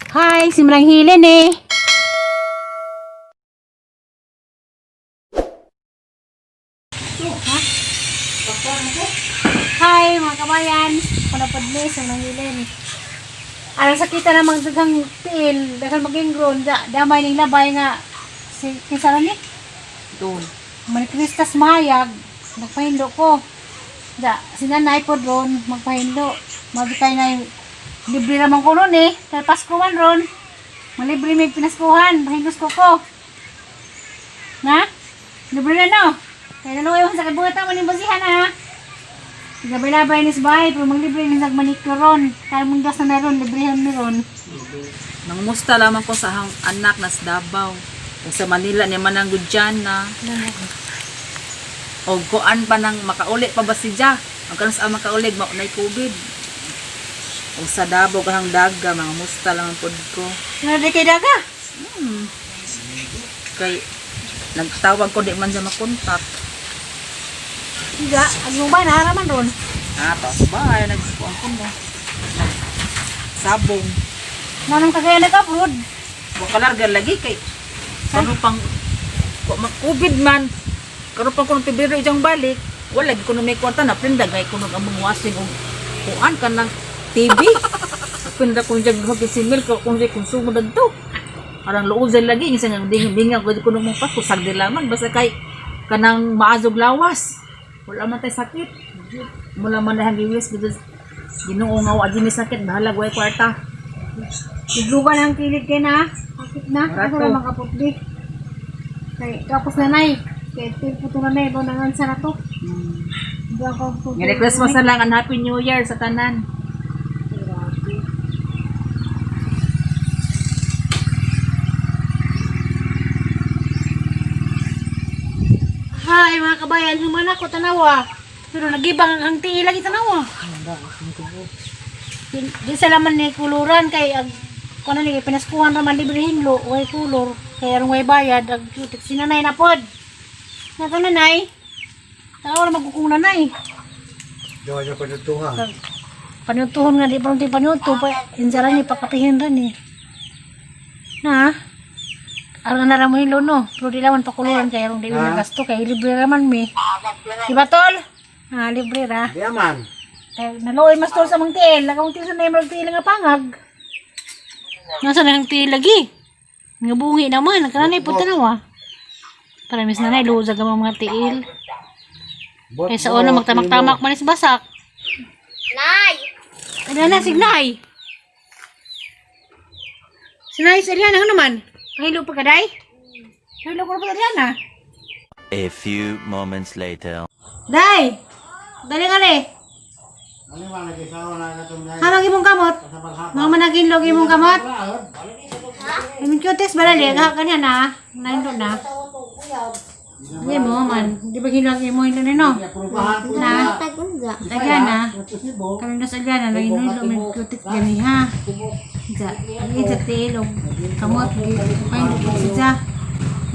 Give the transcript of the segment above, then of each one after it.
Hi, si Marang Helen eh. Hi mga kabayan, panapod ni si Marang Helen. Ano sakita namang dagang tiil, dagang maging grown, damay ning labay nga si kinsa ni? Doon. Manikristas mayag, nagpahindo ko. Sinanay po ron, magpahindo. Magkay na yung libre naman ko ron eh. Kaya Pasko man ron. Malibre may pinaskuhan, pahindos ko. Nga? Libre na no? Kaya naluwi mo sa kabuhat naman yung basihan ha. Gabay-labay ni Sbay, pero maglibre ni Nagmanicure ron. Kaya mong gas na ron, librehan ni ron. Nangmusta lamang ko sa anak na sa Davao. O sa Manila niya man ang gudyan na. O kuan pa nang makaulit pa ba si Ja? Ang kanas ang makaulit, maunay COVID. O sa Davao kahang daga, mga musta lang ang pod ko. Nadi kay daga? Kay nagtawag ko di man siya makontak. Higa, agong ba, naharaman ron? Tapos ba, nagkuhan ko mo. Sabong. Nanong kagaya nag-upload? Wakalarga lagi kay kano pang COVID man. Kano pang kunong Pebrero ijang balik. Wala lagi kuno may kwarta na prinda gay kuno ang mga washing og kuan ka ng TV. Prinda kung jag magsimil ko kung jay konsumo dadto. Arang luod sa lagi isa nga dingin ko kuno mo pa kusag dilaman basta kay kanang maazog lawas. Wala man tay sakit. Mula man dahang giwis because Ginoo nga wa dinhi sakit bahala way kwarta. Igluban ang kilig kay na. Sakit na. Ako na makaputli. Kay tapos nanay. Kaya puto na may bonangan sa nato. Merry Christmas na lang and Happy New Year sa tanan. Hi mga kabayan, humana ko tanawa. Pero nagibang ang tiil lagi tanawa. Di sa laman ni kuluran kay kuno ni pinaskuhan ra man libre hinlo, way kulor, kay arong way bayad ag sinanay na pod. Nato nanay. Tawo na magkukung nanay. Jawa pa nutuhan. Panutuhon nga di pa unti panuto pa insara ni pakapihin ra ni. Na. Arang na mo hilo no, pero di laman pakuluran kay arong di na gasto kay libre ra man mi. Diba tol? Ha, libre ra. Di aman. Kay naluoy mas tol sa mga tiil, lagaw tiil sa nay mag tiil nga pangag. Nasa na ang tiil lagi? Nga bungi naman, nagkananay po tanawa. Para mis nanay luod sa gamang mga tiil. Kaya sa una magtamak-tamak manis basak. Nay! Ano na, signay? Sinay sa Ariana, ano naman? Pahilo pa ka, day? Pahilo ko na pa Ariana. A few moments later. Day! Dali nga le. Ano man nagisawa na natong day. Hanong imong kamot? Mga managinlog imong kamot? Imong cutes ba dali? Ganyan na. Nahindo na. Hindi mo man. Di ba hilang imo hilo nino? Na. Agyan na. Kami na sa agyan na. Nahindo may cutes gani ha. Ja. Agi sa tilog. Kamot. Kain ko si Ja.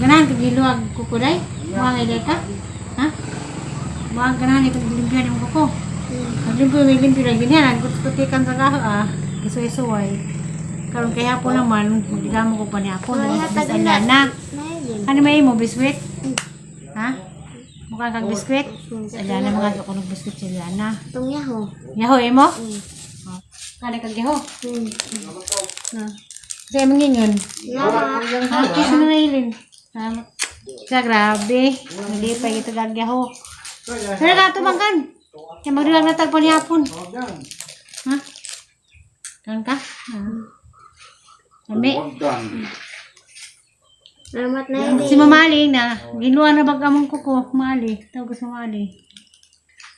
Ganahan kagiluag kukuday. Mga ilay ka? Ha? Mga ganahan ito limpyan yung kuko. Naglimpyo may limpyo na ganyan. Kutikan sa kaho isuy-suway. Karon kay hapon naman. Magigamo ko pa ni hapon. Bis Aliana. Ano may mo? Biskwit? Ha? Mukha kang biskwit? Aliana mga ko ng biskwit si Aliana. Itong yaho. Yaho mo? Kala kang yaho? Na. Kaya mangingon? Ha? Kiso na nailin. Kaya grabe. Hindi pa ito gagyaho. Pero natumangkan. Kaya magdilag na tagpo ni hapon. Ha? Kan ka? Kami. Salamat na hindi. Si Mamali na. Ginuha na bag among kuko. Mali. Tawag sa Mamali.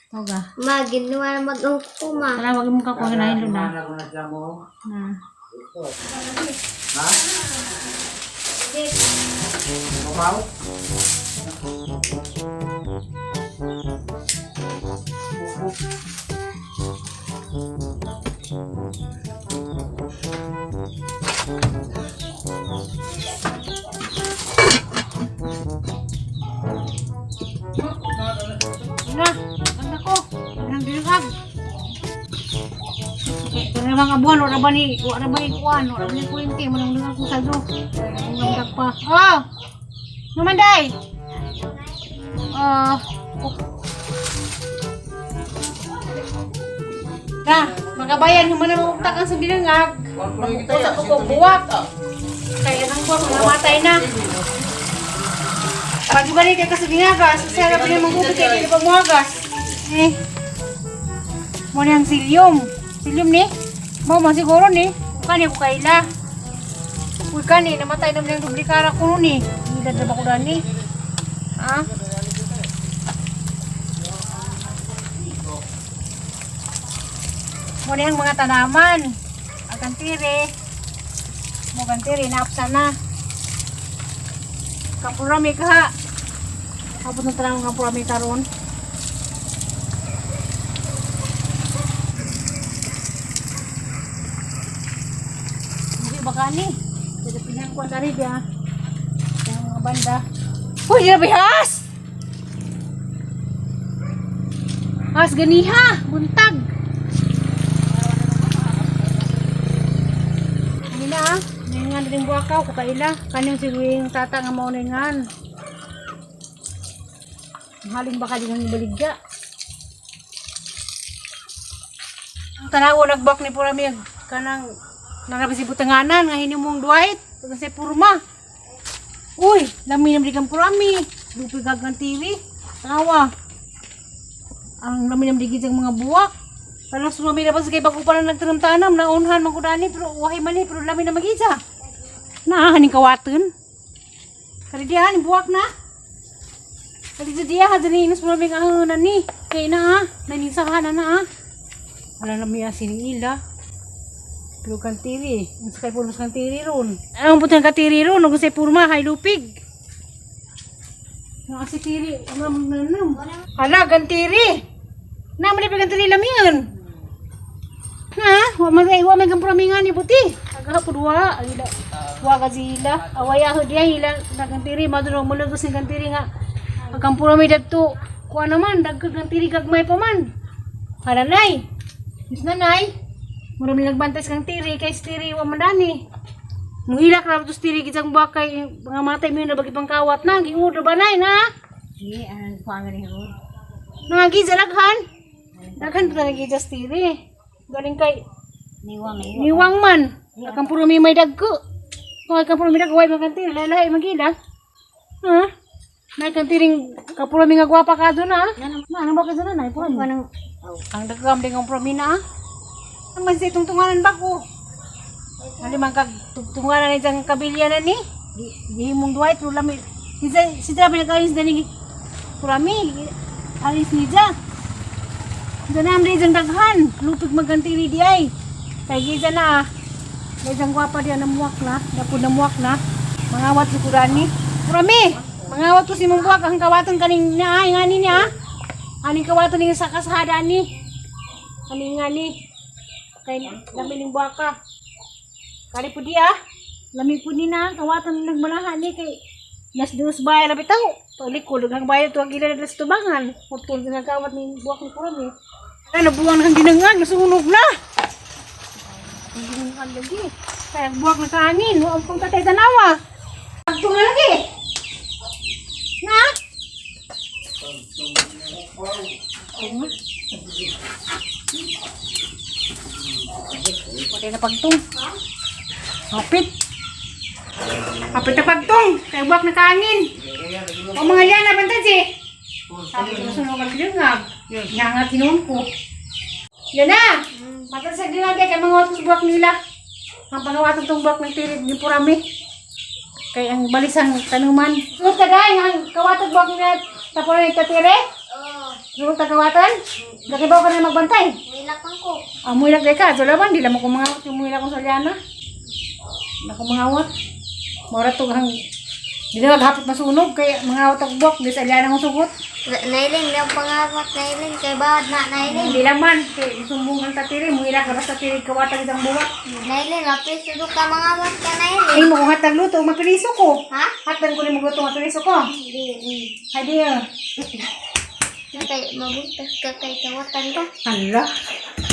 Tawag ka. Ma, ginawa na mag-ungko ma. Kala wag mong kakuha na hilo na. Na. Ha? Mabaw? Ano? Ang ko. Ang dilugag. Okay, ito na mga mga buwan, wala ba ni kuan, wala ba ni kuwente, manang ko sa do. Ang pa. Oh! Numanday! Magabayan mo man ang utak ang sa binangag. Magpusa ko kong buwak. Kaya nang buwak, namatay na. Pag ibalik ka sa binagas, sa harap niya magupit kayo dito pag muagas. Mo niyang silyum. Silyum ni? Mo siguro ni. Kani ko kaila. Uy kani, namatay naman yung dublikara ko nun ni. Hindi na ba ko dani? Ha? Mo niyang mga tanaman. Ang kantiri. Mo kantiri, naapsa na. Kapurami ka. Kapot na tanang kapurami karon. Hindi baka ni. Dito pinangkuan ka rin ya. Yung mga banda. Uy, hindi na bihas! Has ganiha! Buntag! Hindi na ah. Nga din buwakaw ko kaila kaning sigwing tata nga mao ningan mahaling baka din ang baligya ang tanawo nagbak ni purami kanang narabi si butanganan nga hinimong duwait kasi purma uy lami nam digang purami lupig gagang TV tawa ang lami nam digid ang mga buwak panos sumami na pa sa kay bago pa na nagtanam na unhan magudani pero wahay mani pero lami na magisa na haning kawaten. Kali dia ni buak na. Kali dia hadani inus mo bing ahunan ni. Kay na nani sahan na Wala na miya sinila. Pero kantiri, sakay pulos kantiri ron. Ang putang kantiri ron ug say purma hay lupig. Nga si tiri, nam. Hala kantiri. Na man kantiri lamingan. Ha, wa may kampramingan ni buti. Agahapon wa, agila. Wa kazila, awaya ho dia hila nagantiri madurong mulugos ng kantiri nga. Agam puro mi dadto. Kuha naman dagkag kantiri gagmay pa man. Halanay. Mis nanay. Mura mi nagbantay sa kantiri kay stiri wa mandani. Muhilak ra to stiri gitang bakay mga matay mi na bagi pangkawat na giud ba nay na. Di ang kuangan ni ho. Nangagi jalaghan. Daghan pa lagi just stiri. Galing kay niwang man. Akang puro mi may dagko. Kung akang puro mi dagko way magantiri lalay magila. Ha? May kantiring kapuro mi nga gwapa ka do na. Ano ba kasi na nay puro nang ang dagam ding ang promina. Ang man si tungtunganan ba ko? Ali man kag tungtunganan ni jang kabilya na ni. Di mong duay pero lami. Si Trabi nagkaalis na ni Purami. Alis ni Ja. Ganam di jang daghan. Lupig magantiri di ay. Kay giza na may jang gwapa di namuwak na. Dapod namuwak na. Mangawat si Purani. Purami! Mangawat ko si mong buwak ang kawatan kaning naay nga niya. Aning kawatan ning sa kasada ni. Aning nga ni. Kay lami ning buwak ka. Kali po dia. Lami po ni na kawatan nagmanahan ni kay nas dos bayar labi taw. Tolik ko daghang bayar to gila nas tubangan. Putol nga kawat ning buwak ni Purami. Ano buwang nang dinangag nasunog na. Hindi nga lagi. Kaya buwak na kaangin. Huwag pang katay tanawa. Agto nga lagi. Na? Pwede na pagtong. Hapit. Hapit na pagtong. Kaya buwak na kaangin. O mga liyan na bantad si. Sabi ko sunog ang lingag. Yangat hinuon ko. Yan na. Matan sa lingag kaya mga watos buwak nila. Ang pangawatan itong buwak ng tirid ni Purami. Kaya ang balisang tanuman. Sunod ka dahil ang kawatan buwak nila tapos na itatire? Oo. Sunod ka kawatan? Laki ba ka na magbantay? Wilakang ko. Muilak day ka. So laban, di lang mo kumangawat yung muilak kong salyana. Hindi ko mangawat. Maura to hang di na maghapit masunog kaya mangawat ang buwak. Di sa salyana kong sugot. Nailing, yung pangawat nailing. Kay bawad na nailing. Hindi lang man. Kaya isumbong ang tatiri. Muilak ka basta tiri kawatan isang buwak. Nailing, lapis sudok ka mangawat ka nailing. Ay mo kung hatag luto, magpiliso ko. Ha? Hatag ko ni magluto, magpiliso ko. Hindi. Ay di Kay mabuntas ka kay kawatan ko. Hala.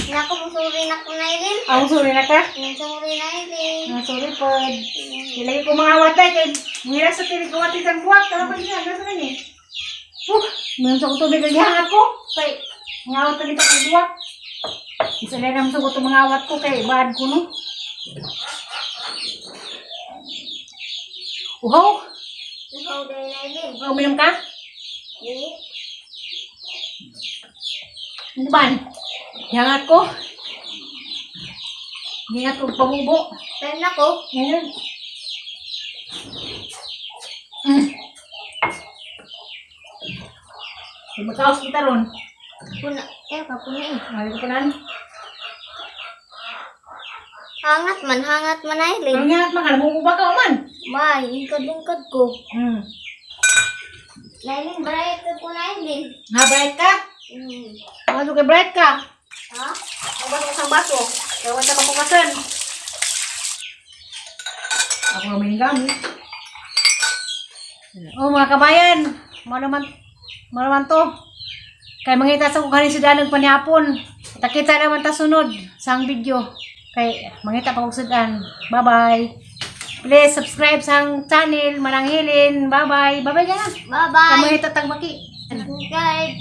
Naku, musuri na ko na ilin. Ang sorry na ka? Musuri na ilin. Ang sorry po. Ilagay ko mga awat tayo. Kaya mira sa tinig ko atin ang buwak. Tara pa niya. Nasa kanya eh. Meron sa kutubig ang gihangat ko. Kaya mga awat na dito ang buwak. Isa na naman sa kutubig mga awat ko. Kaya bahad ko no. Uhaw. Ikaw din na ilin. Uhaw minum ka? Eh, Ano ba? Gihangat ko. Gihangat ko pamubo. pero naku, Ngayon. Magkaos kita ron. puna. Kapuna eh. Mali ko nan. Hangat man na ilin. Ang hangat man, kalamubo ba ka man? May, lingkod-lingkod ko. Hmm. Na ilin, baray ko na ilin. Nga, bright ka? Hmm. Ano kay bright ka? Ha? Ang baso isang baso. Kaya wala ka pukasan. Ako na may gamit. Oh, mga kabayan. Malaman to. Kaya mangita sa kung kanin si Danog panihapon. Takita naman ta sunod sa ang video. Kay mangita pa kung sudan. Bye-bye. Please subscribe sa ang channel Mananghilin. Bye-bye. Bye-bye ka na. Bye-bye. Mangita tagbaki. Guys.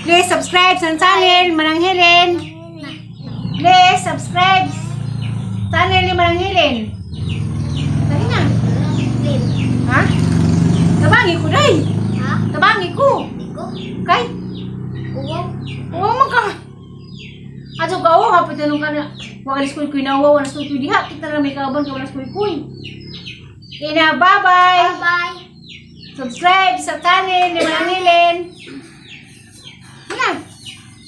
Please subscribe sa ang channel Mananghilin. Please subscribe channel ni Mananghilin. Dali na. Ha? Tabangi ko day. Ha? Tabangi ko. Iko? Kay. Uwaw? Oo man ka. Ato ka o hapit na nung ka na. Wakalis ko'y kuinawa. Walas ko'y diha. Kita na may kaban ka. Walas ko'y kuy. Ina, bye-bye. Bye-bye. Subscribe sa channel ni Mananghilin. Yan.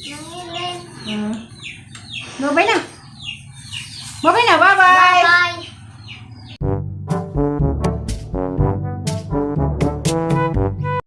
Nangilin. Bye-bye na. Bye-bye na. Bye-bye.